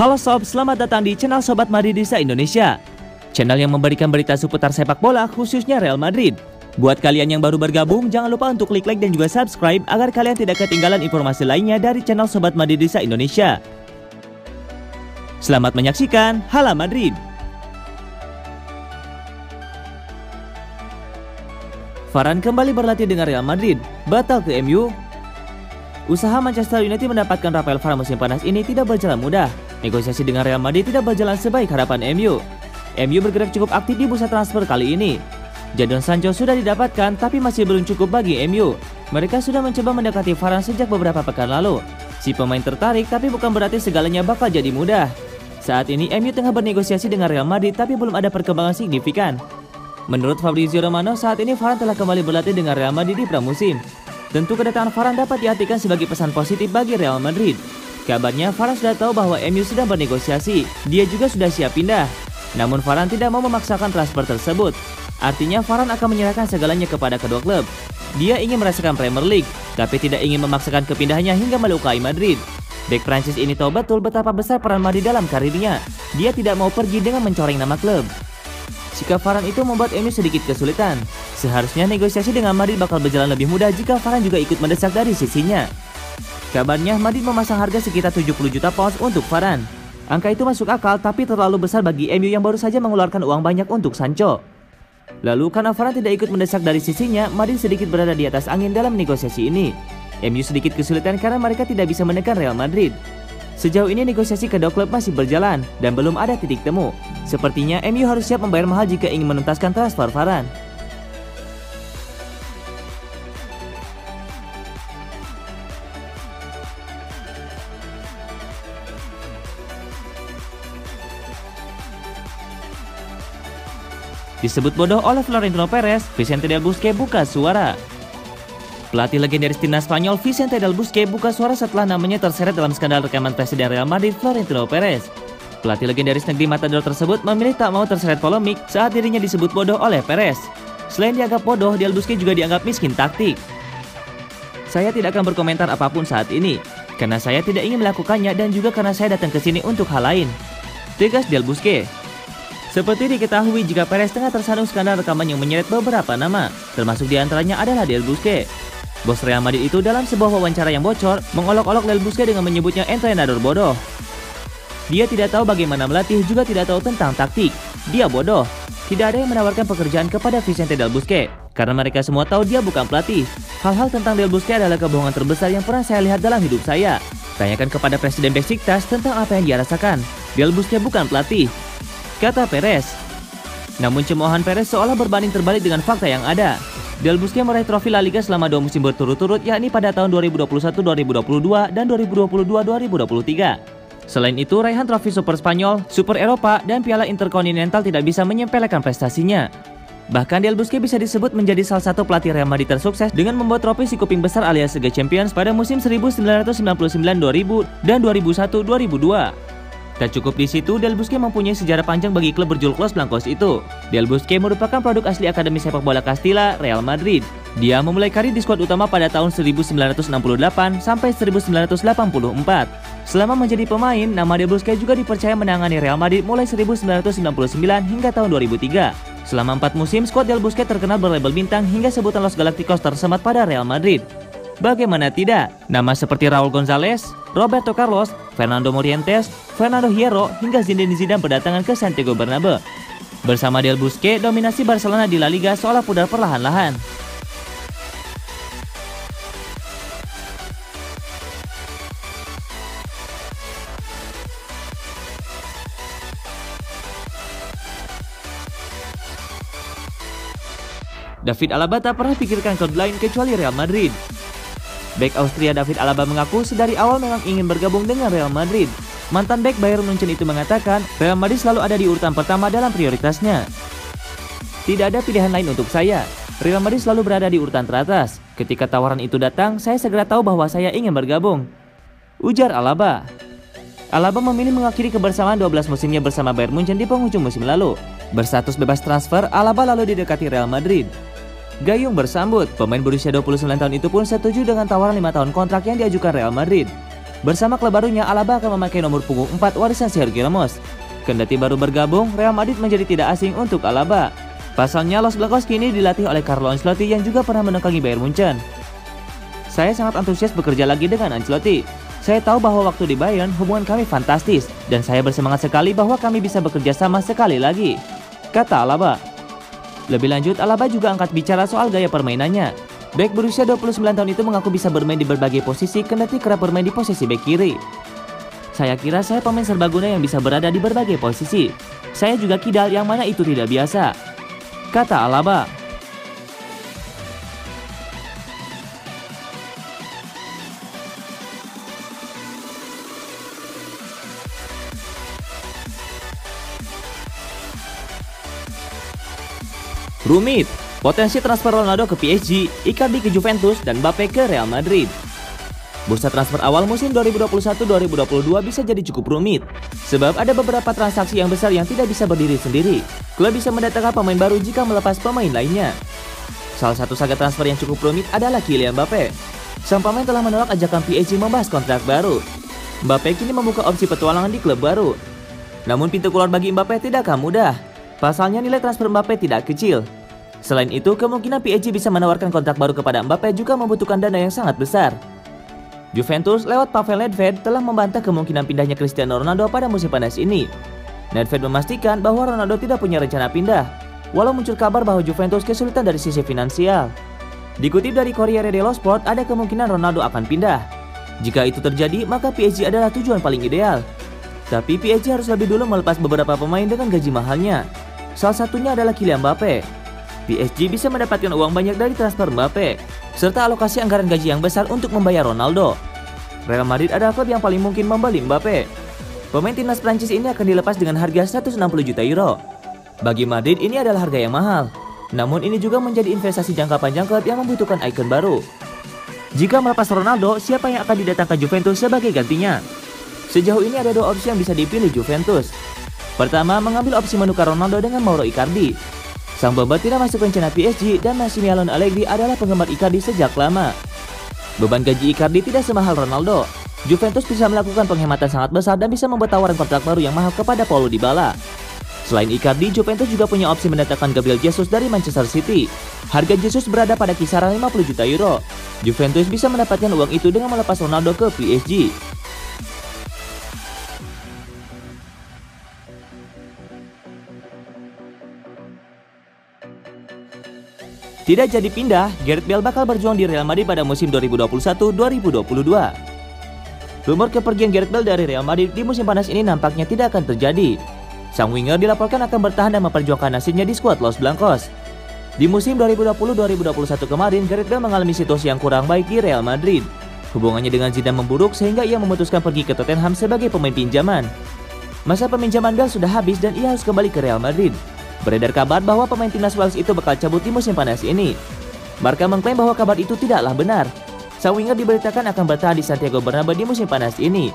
Halo sob, selamat datang di channel Sobat Madridista Indonesia. Channel yang memberikan berita seputar sepak bola khususnya Real Madrid. Buat kalian yang baru bergabung, jangan lupa untuk klik like dan juga subscribe agar kalian tidak ketinggalan informasi lainnya dari channel Sobat Madridista Indonesia. Selamat menyaksikan Hala Madrid. Varane kembali berlatih dengan Real Madrid, batal ke MU. Usaha Manchester United mendapatkan Rafael Varane musim panas ini tidak berjalan mudah. Negosiasi dengan Real Madrid tidak berjalan sebaik harapan MU. MU bergerak cukup aktif di bursa transfer kali ini. Jadon Sancho sudah didapatkan tapi masih belum cukup bagi MU. Mereka sudah mencoba mendekati Varane sejak beberapa pekan lalu. Si pemain tertarik tapi bukan berarti segalanya bakal jadi mudah. Saat ini MU tengah bernegosiasi dengan Real Madrid tapi belum ada perkembangan signifikan. Menurut Fabrizio Romano, saat ini Varane telah kembali berlatih dengan Real Madrid di pramusim. Tentu kedatangan Varane dapat diartikan sebagai pesan positif bagi Real Madrid. Kabarnya Varane sudah tahu bahwa MU sedang bernegosiasi, dia juga sudah siap pindah. Namun Varane tidak mau memaksakan transfer tersebut. Artinya Varane akan menyerahkan segalanya kepada kedua klub. Dia ingin merasakan Premier League, tapi tidak ingin memaksakan kepindahannya hingga melukai Madrid. Bek Prancis ini tahu betul betapa besar peran Madrid dalam karirnya. Dia tidak mau pergi dengan mencoreng nama klub. Sikap Varane itu membuat MU sedikit kesulitan. Seharusnya negosiasi dengan Madrid bakal berjalan lebih mudah jika Varane juga ikut mendesak dari sisinya. Kabarnya Madrid memasang harga sekitar 70 juta pounds untuk Varane. Angka itu masuk akal tapi terlalu besar bagi MU yang baru saja mengeluarkan uang banyak untuk Sancho. Lalu karena Varane tidak ikut mendesak dari sisinya, Madrid sedikit berada di atas angin dalam negosiasi ini. MU sedikit kesulitan karena mereka tidak bisa menekan Real Madrid. Sejauh ini negosiasi kedua klub masih berjalan dan belum ada titik temu. Sepertinya MU harus siap membayar mahal jika ingin menuntaskan transfer Varane. Disebut bodoh oleh Florentino Perez, Vicente Del Bosque buka suara. Pelatih legendaris timnas Spanyol Vicente Del Bosque buka suara setelah namanya terseret dalam skandal rekaman Presiden Real Madrid Florentino Perez. Pelatih legendaris negeri Matador tersebut memilih tak mau terseret polemik saat dirinya disebut bodoh oleh Perez. Selain dianggap bodoh, Del Bosque juga dianggap miskin taktik. Saya tidak akan berkomentar apapun saat ini, karena saya tidak ingin melakukannya dan juga karena saya datang ke sini untuk hal lain, tegas Del Bosque. Seperti diketahui jika Perez tengah tersandung skandal rekaman yang menyeret beberapa nama, termasuk diantaranya adalah Del Bosque. Bos Real Madrid itu dalam sebuah wawancara yang bocor, mengolok-olok Del Bosque dengan menyebutnya entrenador bodoh. Dia tidak tahu bagaimana melatih, juga tidak tahu tentang taktik. Dia bodoh. Tidak ada yang menawarkan pekerjaan kepada Vicente Del Bosque, karena mereka semua tahu dia bukan pelatih. Hal-hal tentang Del Bosque adalah kebohongan terbesar yang pernah saya lihat dalam hidup saya. Tanyakan kepada Presiden Besiktas tentang apa yang dia rasakan. Del Bosque bukan pelatih, kata Perez. Namun cemoohan Perez seolah berbanding terbalik dengan fakta yang ada. Del Bosque meraih trofi La Liga selama 2 musim berturut-turut, yakni pada tahun 2021-2022 dan 2022-2023. Selain itu, raihan trofi Super Spanyol, Super Eropa, dan Piala Interkontinental tidak bisa menyempelekan prestasinya. Bahkan Del Bosque bisa disebut menjadi salah satu pelatih Real Madrid tersukses dengan membawa trofi si kuping besar alias Liga Champions pada musim 1999-2000 dan 2001-2002. Tak cukup di situ, Del Bosque mempunyai sejarah panjang bagi klub berjuluk Los Blancos itu. Del Bosque merupakan produk asli Akademi Sepak Bola Castilla, Real Madrid. Dia memulai karir di skuad utama pada tahun 1968 sampai 1984. Selama menjadi pemain, nama Del Bosque juga dipercaya menangani Real Madrid mulai 1999 hingga tahun 2003. Selama 4 musim, skuad Del Bosque terkenal berlabel bintang hingga sebutan Los Galacticos tersemat pada Real Madrid. Bagaimana tidak? Nama seperti Raul González, Roberto Carlos, Fernando Morientes, Fernando Hierro, hingga Zinedine Zidane berdatangan ke Santiago Bernabeu. Bersama Del Bosque, dominasi Barcelona di La Liga seolah pudar perlahan-lahan. David Alaba tak pernah pikirkan klub lain kecuali Real Madrid. Bek Austria David Alaba mengaku sedari awal memang ingin bergabung dengan Real Madrid. Mantan bek Bayern Munchen itu mengatakan Real Madrid selalu ada di urutan pertama dalam prioritasnya. Tidak ada pilihan lain untuk saya. Real Madrid selalu berada di urutan teratas. Ketika tawaran itu datang, saya segera tahu bahwa saya ingin bergabung, ujar Alaba. Alaba memilih mengakhiri kebersamaan 12 musimnya bersama Bayern Munchen di penghujung musim lalu. Berstatus bebas transfer, Alaba lalu didekati Real Madrid. Gayung bersambut, pemain berusia 29 tahun itu pun setuju dengan tawaran 5 tahun kontrak yang diajukan Real Madrid. Bersama klub barunya, Alaba akan memakai nomor punggung 4 warisan Sergio Ramos. Kendati baru bergabung, Real Madrid menjadi tidak asing untuk Alaba. Pasalnya, Los Blancos kini dilatih oleh Carlo Ancelotti yang juga pernah menekangi Bayern Munchen. Saya sangat antusias bekerja lagi dengan Ancelotti. Saya tahu bahwa waktu di Bayern, hubungan kami fantastis, dan saya bersemangat sekali bahwa kami bisa bekerja sama sekali lagi, kata Alaba. Lebih lanjut, Alaba juga angkat bicara soal gaya permainannya. Bek berusia 29 tahun itu mengaku bisa bermain di berbagai posisi, kendati kerap bermain di posisi bek kiri. Saya kira saya pemain serbaguna yang bisa berada di berbagai posisi. Saya juga kidal yang mana itu tidak biasa, kata Alaba. Rumit, potensi transfer Ronaldo ke PSG, Icardi ke Juventus, dan Mbappe ke Real Madrid. Bursa transfer awal musim 2021-2022 bisa jadi cukup rumit, sebab ada beberapa transaksi yang besar yang tidak bisa berdiri sendiri. Klub bisa mendatangkan pemain baru jika melepas pemain lainnya. Salah satu saga transfer yang cukup rumit adalah Kylian Mbappe. Sang pemain telah menolak ajakan PSG membahas kontrak baru. Mbappe kini membuka opsi petualangan di klub baru. Namun pintu keluar bagi Mbappe tidaklah mudah. Pasalnya nilai transfer Mbappe tidak kecil. Selain itu, kemungkinan PSG bisa menawarkan kontrak baru kepada Mbappe juga membutuhkan dana yang sangat besar. Juventus lewat Pavel Nedved telah membantah kemungkinan pindahnya Cristiano Ronaldo pada musim panas ini. Nedved memastikan bahwa Ronaldo tidak punya rencana pindah, walau muncul kabar bahwa Juventus kesulitan dari sisi finansial. Dikutip dari Corriere dello Sport, ada kemungkinan Ronaldo akan pindah. Jika itu terjadi, maka PSG adalah tujuan paling ideal. Tapi PSG harus lebih dulu melepas beberapa pemain dengan gaji mahalnya. Salah satunya adalah Kylian Mbappe. PSG bisa mendapatkan uang banyak dari transfer Mbappe, serta alokasi anggaran gaji yang besar untuk membayar Ronaldo. Real Madrid adalah klub yang paling mungkin membeli Mbappe. Pemain timnas Prancis ini akan dilepas dengan harga 160 juta euro. Bagi Madrid ini adalah harga yang mahal, namun ini juga menjadi investasi jangka panjang klub yang membutuhkan ikon baru. Jika melepas Ronaldo, siapa yang akan didatangkan Juventus sebagai gantinya? Sejauh ini ada dua opsi yang bisa dipilih Juventus. Pertama, mengambil opsi menukar Ronaldo dengan Mauro Icardi. Sang beban tidak masuk rencana PSG dan Massimiliano Allegri adalah penggemar Icardi sejak lama. Beban gaji Icardi tidak semahal Ronaldo. Juventus bisa melakukan penghematan sangat besar dan bisa membuat tawaran kontrak baru yang mahal kepada Paulo Dybala. Selain Icardi, Juventus juga punya opsi mendatangkan Gabriel Jesus dari Manchester City. Harga Jesus berada pada kisaran 50 juta euro. Juventus bisa mendapatkan uang itu dengan melepas Ronaldo ke PSG. Tidak jadi pindah, Gareth Bale bakal berjuang di Real Madrid pada musim 2021-2022. Rumor kepergian Gareth Bale dari Real Madrid di musim panas ini nampaknya tidak akan terjadi. Sang winger dilaporkan akan bertahan dan memperjuangkan nasibnya di skuad Los Blancos. Di musim 2020-2021 kemarin, Gareth Bale mengalami situasi yang kurang baik di Real Madrid. Hubungannya dengan Zidane memburuk sehingga ia memutuskan pergi ke Tottenham sebagai pemain pinjaman. Masa peminjaman Bale sudah habis dan ia harus kembali ke Real Madrid. Beredar kabar bahwa pemain timnas Wales itu bakal cabut di musim panas ini. Marca mengklaim bahwa kabar itu tidaklah benar. Sang winger diberitakan akan bertahan di Santiago Bernabeu di musim panas ini.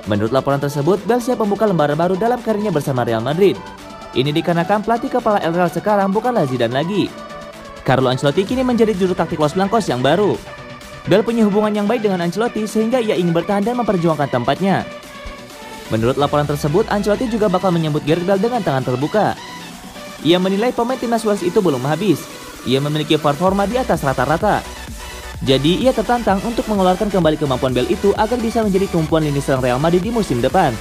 Menurut laporan tersebut, Bale siap membuka lembaran baru dalam karirnya bersama Real Madrid. Ini dikarenakan pelatih kepala El Real sekarang bukanlah Zidane lagi. Carlo Ancelotti kini menjadi juru taktik Los Blancos yang baru. Bale punya hubungan yang baik dengan Ancelotti sehingga ia ingin bertahan dan memperjuangkan tempatnya. Menurut laporan tersebut, Ancelotti juga bakal menyambut Gareth Bale dengan tangan terbuka. Ia menilai pemain timnas Wales itu belum habis. Ia memiliki performa di atas rata-rata. Jadi ia tertantang untuk mengeluarkan kembali kemampuan Bale itu agar bisa menjadi tumpuan lini serang Real Madrid di musim depan.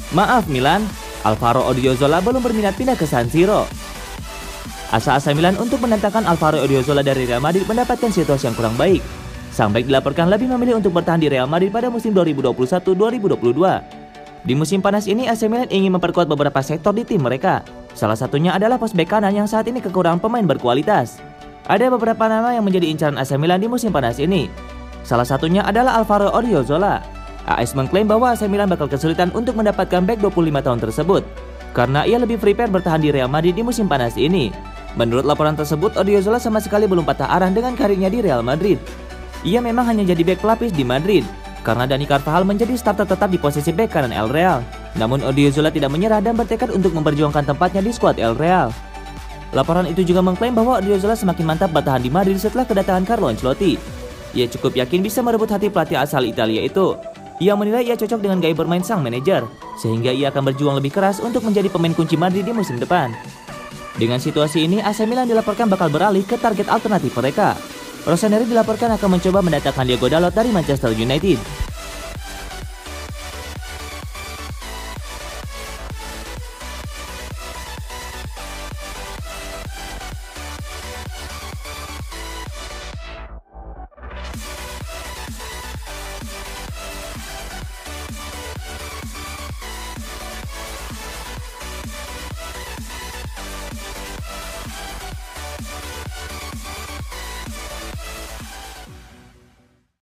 Maaf Milan, Alvaro Odriozola belum berminat pindah ke San Siro. Asa Milan untuk mendatangkan Alvaro Odriozola dari Real Madrid mendapatkan situasi yang kurang baik. Sang bek dilaporkan lebih memilih untuk bertahan di Real Madrid pada musim 2021-2022. Di musim panas ini, AC Milan ingin memperkuat beberapa sektor di tim mereka. Salah satunya adalah pos bek kanan yang saat ini kekurangan pemain berkualitas. Ada beberapa nama yang menjadi incaran AC Milan di musim panas ini. Salah satunya adalah Alvaro Odriozola. AS mengklaim bahwa AC Milan bakal kesulitan untuk mendapatkan bek 25 tahun tersebut, karena ia lebih prepare bertahan di Real Madrid di musim panas ini. Menurut laporan tersebut, Odriozola sama sekali belum patah arah dengan karirnya di Real Madrid. Ia memang hanya jadi bek pelapis di Madrid. karena Dani Carvajal menjadi starter tetap di posisi bek kanan El Real. Namun Odriozola tidak menyerah dan bertekad untuk memperjuangkan tempatnya di skuad El Real. Laporan itu juga mengklaim bahwa Odriozola semakin mantap bertahan di Madrid setelah kedatangan Carlo Ancelotti. Ia cukup yakin bisa merebut hati pelatih asal Italia itu. Ia menilai ia cocok dengan gaya bermain sang manajer, sehingga ia akan berjuang lebih keras untuk menjadi pemain kunci Madrid di musim depan. Dengan situasi ini, AC Milan dilaporkan bakal beralih ke target alternatif mereka. Rossoneri dilaporkan akan mencoba mendatangkan Diego Dalot dari Manchester United.